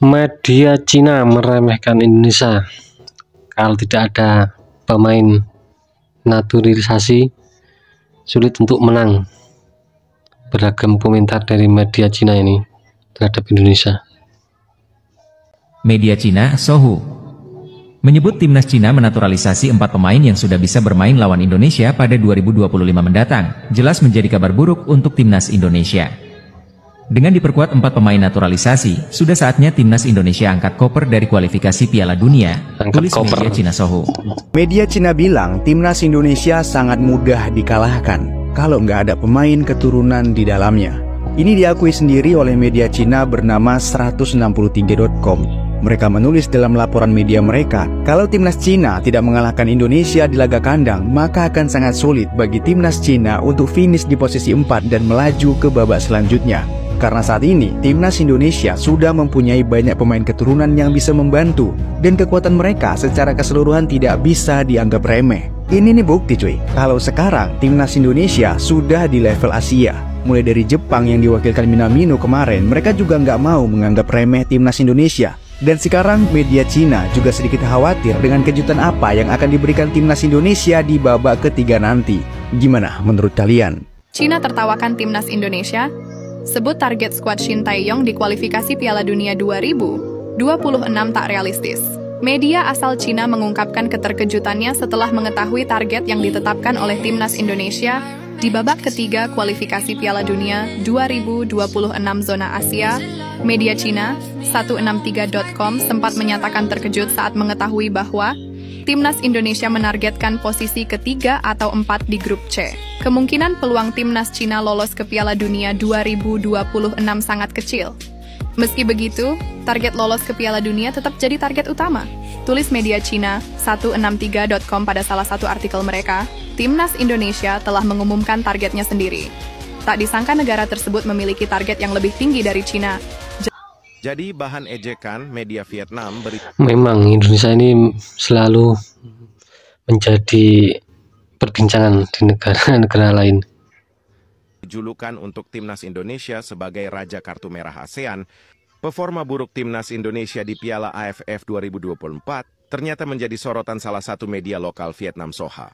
Media Cina meremehkan Indonesia. Kalau tidak ada pemain naturalisasi, sulit untuk menang. Beragam komentar dari media Cina ini terhadap Indonesia. Media Cina, Sohu, menyebut timnas Cina menaturalisasi 4 pemain yang sudah bisa bermain lawan Indonesia pada 2025 mendatang, jelas menjadi kabar buruk untuk timnas Indonesia. Dengan diperkuat 4 pemain naturalisasi, sudah saatnya timnas Indonesia angkat koper dari kualifikasi Piala Dunia, tulis media Cina Sohu. Media Cina bilang timnas Indonesia sangat mudah dikalahkan kalau nggak ada pemain keturunan di dalamnya. Ini diakui sendiri oleh media Cina bernama 163.com. Mereka menulis dalam laporan media mereka, kalau timnas Cina tidak mengalahkan Indonesia di laga kandang, maka akan sangat sulit bagi timnas Cina untuk finish di posisi 4 dan melaju ke babak selanjutnya. Karena saat ini, timnas Indonesia sudah mempunyai banyak pemain keturunan yang bisa membantu, dan kekuatan mereka secara keseluruhan tidak bisa dianggap remeh. Ini nih bukti cuy, kalau sekarang timnas Indonesia sudah di level Asia. Mulai dari Jepang yang diwakilkan Minamino kemarin, mereka juga nggak mau menganggap remeh timnas Indonesia. Dan sekarang media Cina juga sedikit khawatir dengan kejutan apa yang akan diberikan timnas Indonesia di babak ketiga nanti. Gimana menurut kalian? Cina tertawakan timnas Indonesia, sebut target skuad Shin Tae-yong di kualifikasi Piala Dunia 2026 tak realistis. Media asal Cina mengungkapkan keterkejutannya setelah mengetahui target yang ditetapkan oleh timnas Indonesia di babak ketiga kualifikasi Piala Dunia 2026 zona Asia. Media Cina 163.com sempat menyatakan terkejut saat mengetahui bahwa timnas Indonesia menargetkan posisi ketiga atau 4 di grup C. Kemungkinan peluang timnas Cina lolos ke Piala Dunia 2026 sangat kecil. Meski begitu, target lolos ke Piala Dunia tetap jadi target utama. Tulis media Cina 163.com pada salah satu artikel mereka, timnas Indonesia telah mengumumkan targetnya sendiri. Tak disangka negara tersebut memiliki target yang lebih tinggi dari Cina. Jadi bahan ejekan media Vietnam Memang Indonesia ini selalu menjadi perbincangan di negara-negara lain. julukan untuk timnas Indonesia sebagai Raja Kartu Merah ASEAN. Performa buruk timnas Indonesia di Piala AFF 2024 ternyata menjadi sorotan salah satu media lokal Vietnam Soha.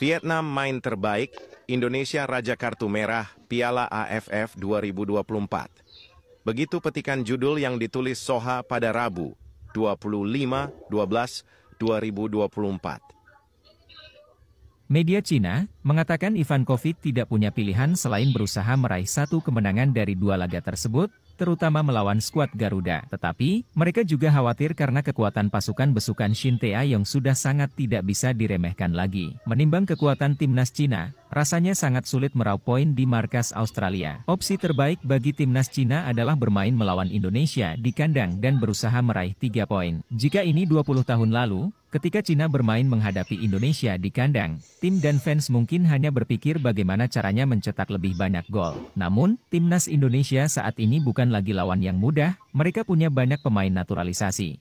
Vietnam main terbaik, Indonesia Raja Kartu Merah, Piala AFF 2024. Begitu petikan judul yang ditulis Soha pada Rabu, 25/12/2024. Media Cina mengatakan Ivankovic tidak punya pilihan selain berusaha meraih 1 kemenangan dari 2 laga tersebut, terutama melawan skuad Garuda. Tetapi, mereka juga khawatir karena kekuatan pasukan besukan Shin Tae-yong sudah sangat tidak bisa diremehkan lagi. Menimbang kekuatan timnas Cina, rasanya sangat sulit meraup poin di markas Australia. Opsi terbaik bagi timnas Cina adalah bermain melawan Indonesia di kandang dan berusaha meraih 3 poin. Jika ini 20 tahun lalu, ketika Cina bermain menghadapi Indonesia di kandang, tim dan fans mungkin hanya berpikir bagaimana caranya mencetak lebih banyak gol. Namun, timnas Indonesia saat ini bukan lagi lawan yang mudah, mereka punya banyak pemain naturalisasi.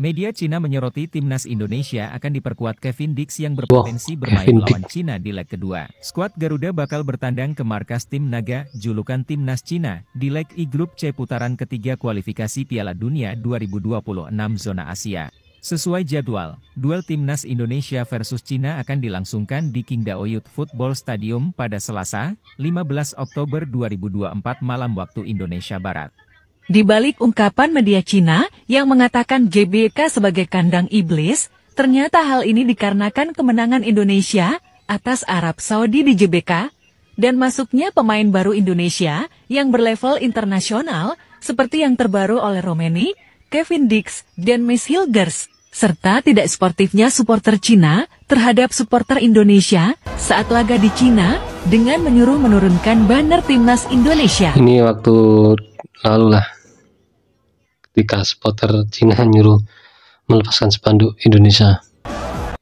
Media Cina menyoroti timnas Indonesia akan diperkuat Kevin Dix yang berpotensi bermain melawan Cina di leg kedua. Skuad Garuda bakal bertandang ke markas tim Naga, julukan timnas Cina, di leg I grup C putaran ketiga kualifikasi Piala Dunia 2026 zona Asia. Sesuai jadwal, duel timnas Indonesia versus Cina akan dilangsungkan di Qingdao Youth Football Stadium pada Selasa, 15 Oktober 2024 malam waktu Indonesia Barat. Di balik ungkapan media Cina yang mengatakan GBK sebagai kandang iblis, ternyata hal ini dikarenakan kemenangan Indonesia atas Arab Saudi di GBK dan masuknya pemain baru Indonesia yang berlevel internasional seperti yang terbaru oleh Romeni, Kevin Dix, dan Miss Hilgers, serta tidak sportifnya supporter Cina terhadap supporter Indonesia saat laga di Cina dengan menyuruh menurunkan banner timnas Indonesia. Ini waktu lalu lah, ketika supporter Cina nyuruh melepaskan spanduk Indonesia.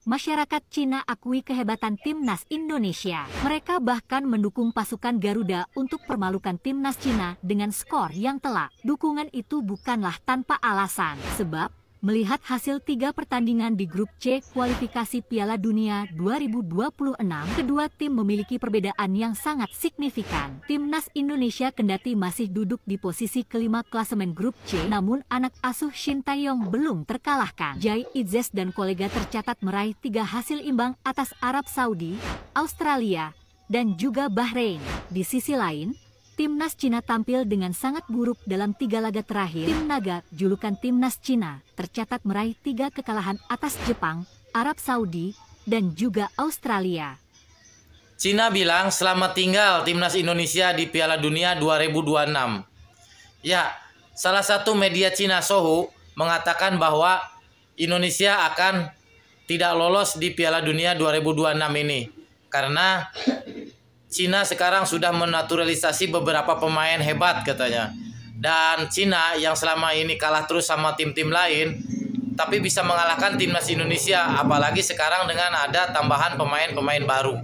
Masyarakat Cina akui kehebatan timnas Indonesia. Mereka bahkan mendukung pasukan Garuda untuk permalukan timnas Cina dengan skor yang telak. Dukungan itu bukanlah tanpa alasan, sebab Melihat hasil 3 pertandingan di grup C kualifikasi Piala Dunia 2026, kedua tim memiliki perbedaan yang sangat signifikan. Timnas Indonesia kendati masih duduk di posisi kelima klasemen grup C, namun anak asuh Shin Tae-yong belum terkalahkan. Jai Itzes dan kolega tercatat meraih 3 hasil imbang atas Arab Saudi, Australia, dan juga Bahrain. Di sisi lain, Timnas Cina tampil dengan sangat buruk dalam 3 laga terakhir. Tim Naga, julukan Timnas Cina, tercatat meraih 3 kekalahan atas Jepang, Arab Saudi, dan juga Australia. Cina bilang selamat tinggal Timnas Indonesia di Piala Dunia 2026. Ya, salah satu media Cina Sohu mengatakan bahwa Indonesia akan tidak lolos di Piala Dunia 2026 ini. Karena Cina sekarang sudah menaturalisasi beberapa pemain hebat katanya. Dan Cina yang selama ini kalah terus sama tim-tim lain, tapi bisa mengalahkan Timnas Indonesia, apalagi sekarang dengan ada tambahan pemain-pemain baru.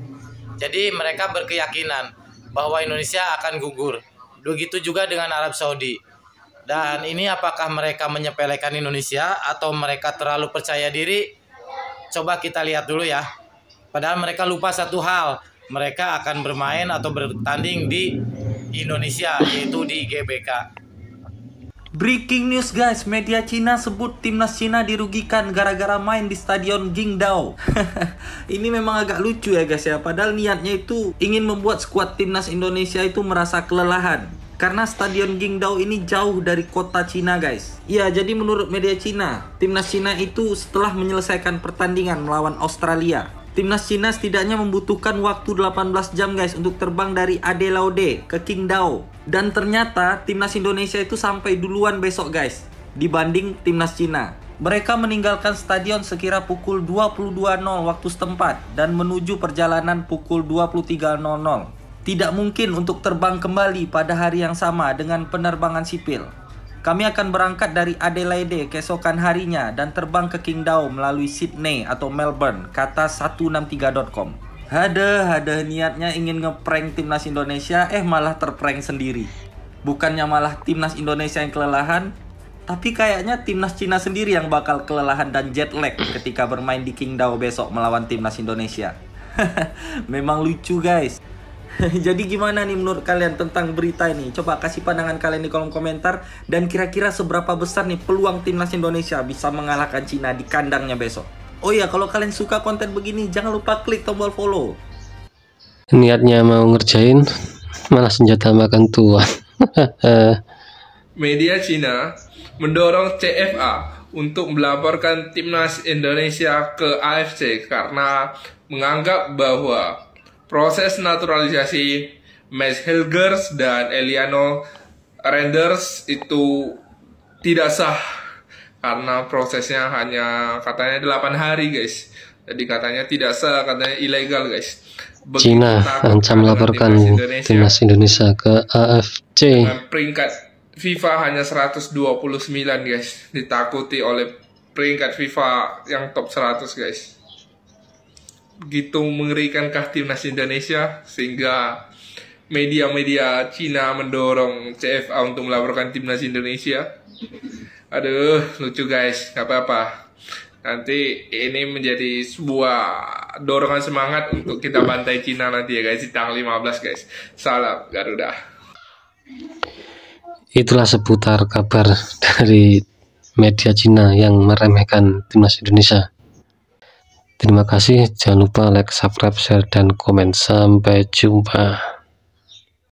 Jadi mereka berkeyakinan bahwa Indonesia akan gugur. Begitu juga dengan Arab Saudi. Dan ini apakah mereka menyepelekan Indonesia atau mereka terlalu percaya diri? Coba kita lihat dulu ya. Padahal mereka lupa satu hal. Mereka akan bermain atau bertanding di Indonesia, yaitu di GBK. Breaking news guys, media Cina sebut timnas Cina dirugikan gara-gara main di stadion Qingdao. Ini memang agak lucu ya guys ya, padahal niatnya itu ingin membuat skuad timnas Indonesia itu merasa kelelahan. Karena stadion Qingdao ini jauh dari kota Cina guys. Ya, jadi menurut media Cina, timnas Cina itu setelah menyelesaikan pertandingan melawan Australia, timnas Cina setidaknya membutuhkan waktu 18 jam guys untuk terbang dari Adelaide ke Qingdao. Dan ternyata timnas Indonesia itu sampai duluan besok guys dibanding timnas Cina. Mereka meninggalkan stadion sekira pukul 22.00 waktu setempat dan menuju perjalanan pukul 23.00. Tidak mungkin untuk terbang kembali pada hari yang sama dengan penerbangan sipil. Kami akan berangkat dari Adelaide keesokan harinya dan terbang ke Qingdao melalui Sydney atau Melbourne, kata 163.com. Ada niatnya ingin ngeprank timnas Indonesia, malah terprank sendiri. Bukannya malah timnas Indonesia yang kelelahan, tapi kayaknya timnas Cina sendiri yang bakal kelelahan dan jet lag ketika bermain di Qingdao besok melawan timnas Indonesia. Memang lucu guys. Jadi gimana nih menurut kalian tentang berita ini? Coba kasih pandangan kalian di kolom komentar. Dan kira-kira seberapa besar nih peluang timnas Indonesia bisa mengalahkan Cina di kandangnya besok? Oh iya, kalau kalian suka konten begini, jangan lupa klik tombol follow. Niatnya mau ngerjain, malah senjata makan tuan. Media Cina mendorong CFA untuk melaporkan timnas Indonesia ke AFC karena menganggap bahwa proses naturalisasi Mads Hilgers dan Eliano Renders itu tidak sah karena prosesnya hanya katanya 8 hari guys. Jadi katanya tidak sah, katanya ilegal guys. Cina ancam melaporkan timnas Indonesia ke AFC. Dengan peringkat FIFA hanya 129 guys, ditakuti oleh peringkat FIFA yang top 100 guys. Begitu mengerikankah timnas Indonesia sehingga media-media Cina mendorong CFA untuk melaporkan timnas Indonesia? Aduh, lucu guys, gak apa-apa. Nanti ini menjadi sebuah dorongan semangat untuk kita bantai Cina nanti ya guys, di tanggal 15 guys. Salam Garuda. Itulah seputar kabar dari media Cina yang meremehkan timnas Indonesia. Terima kasih, jangan lupa like, subscribe, share, dan komen. Sampai jumpa.